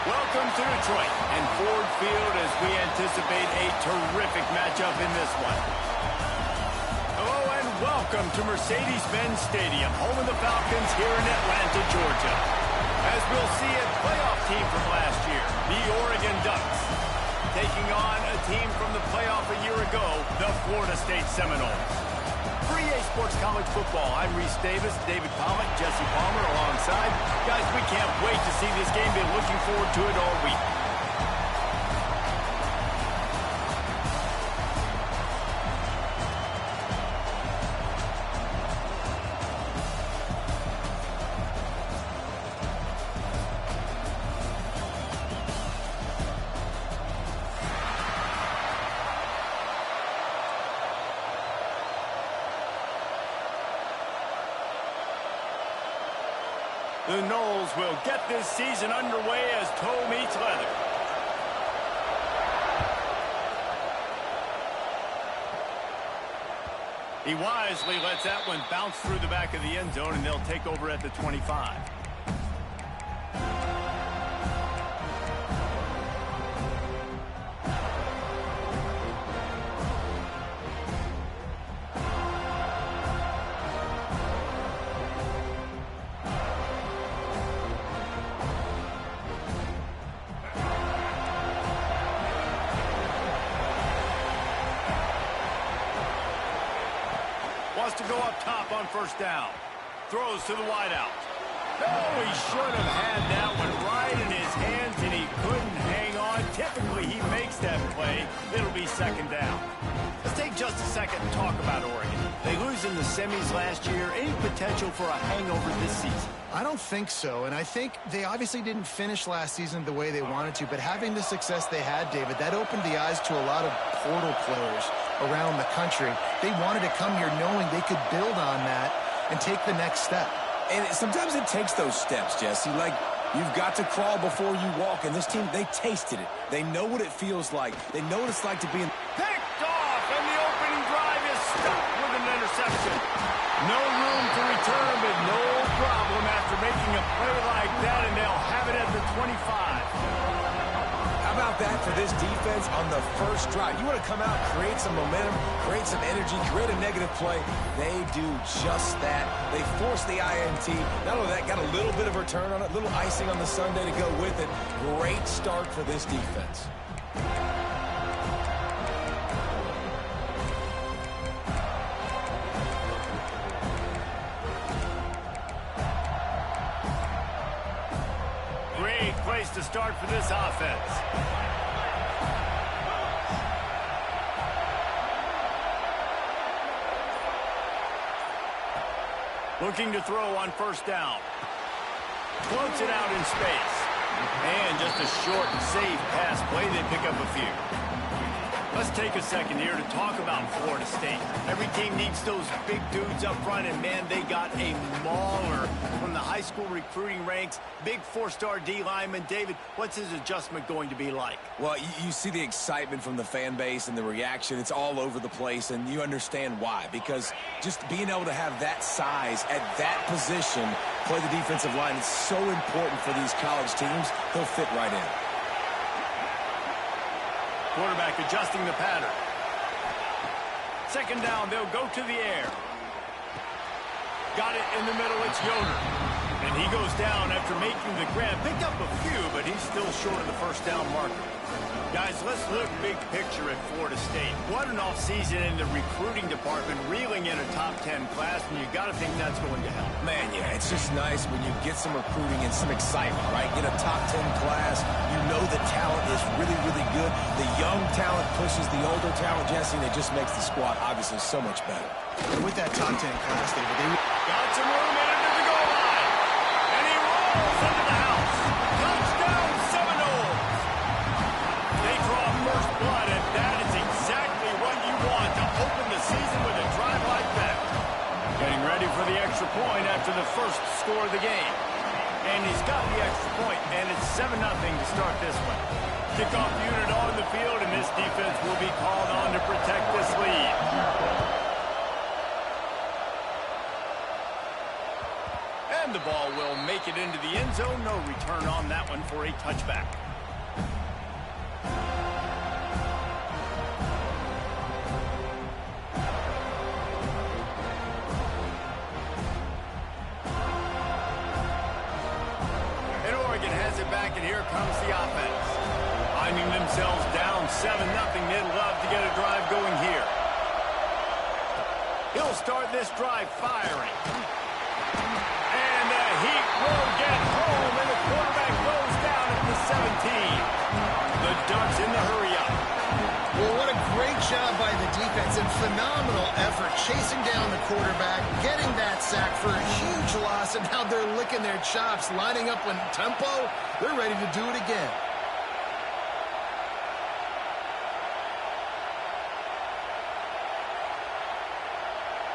Welcome to Detroit and Ford Field as we anticipate a terrific matchup in this one. Hello and welcome to Mercedes-Benz Stadium, home of the Falcons here in Atlanta, Georgia. As we'll see a playoff team from last year, the Oregon Ducks, taking on a team from the playoff a year ago, the Florida State Seminoles. For EA Sports College Football, I'm Reese Davis, David Pollock, Jesse Palmer alongside. Guys, we can't wait to see this game. Been looking forward to it all week. The Noles will get this season underway as toe meets leather. He wisely lets that one bounce through the back of the end zone, and they'll take over at the 25. Wants to go up top on first down. Throws to the wideout. Oh, he should have had that one right in his hands, and he couldn't hang on. Typically, he makes that play. It'll be second down. Let's take just a second and talk about Oregon. They lose in the semis last year. Any potential for a hangover this season? I don't think so, and I think they obviously didn't finish last season the way they wanted to, but having the success they had, David, that opened the eyes to a lot of portal players around the country. They wanted to come here knowing they could build on that and take the next step. And sometimes it takes those steps, Jesse. Like, you've got to crawl before you walk, and this team, they tasted it. They know what it feels like. They know what it's like to be in... Picked off, and the opening drive is stopped with an interception. No room to return, but no problem after making a play like that, and they'll have it at the 25. How about that for this defense on the first drive? You want to come out, create some momentum, create some energy, create a negative play. They do just that. They force the INT. Not only that, got a little bit of return on it, little icing on the Sunday to go with it. Great start for this defense. Great place to start for this offense. Looking to throw on first down. Floats it out in space. And just a short and safe pass play. They pick up a few. Let's take a second here to talk about Florida State. Every team needs those big dudes up front, and man, they got a mauler from the high school recruiting ranks. Big four-star D lineman. David, what's his adjustment going to be like? Well, you see the excitement from the fan base and the reaction. It's all over the place, and you understand why. Because just being able to have that size at that position, play the defensive line, is so important for these college teams. He'll fit right in. Quarterback adjusting the pattern. Second down, they'll go to the air. Got it in the middle, it's Yoder. And he goes down after making the grab. Picked up a few, but he's still short of the first down marker. Guys, let's look big picture at Florida State. What an offseason in the recruiting department, reeling in a top 10 class, and you got to think that's going to help. Man, yeah, it's just nice when you get some recruiting and some excitement, right? Get a top 10 class. You know the talent is really, really good. The young talent pushes the older talent, Jesse, and it just makes the squad obviously so much better. And with that top 10 class, David, they... Got some room in under the goal line. And he rolls into the house. Touchdown, Seminoles. They draw first blood, and that is exactly what you want to open the season with a drive like that. Getting ready for the extra point after the first score of the game. And he's got the extra point, and it's 7-0 to start this one. Kickoff unit on the field, and this defense will be called on to protect this lead. And the ball will make it into the end zone. No return on that one for a touchback. And Oregon has it back, and here comes the offense. Finding themselves down 7-0. They'd love to get a drive going here. He'll start this drive firing. And the heat will get home, and the quarterback goes down at the 17. The Ducks in the hurry-up. Well, what a great job by the defense and phenomenal effort chasing down the quarterback, getting that sack for a huge loss, and now they're licking their chops, lining up in tempo. They're ready to do it again.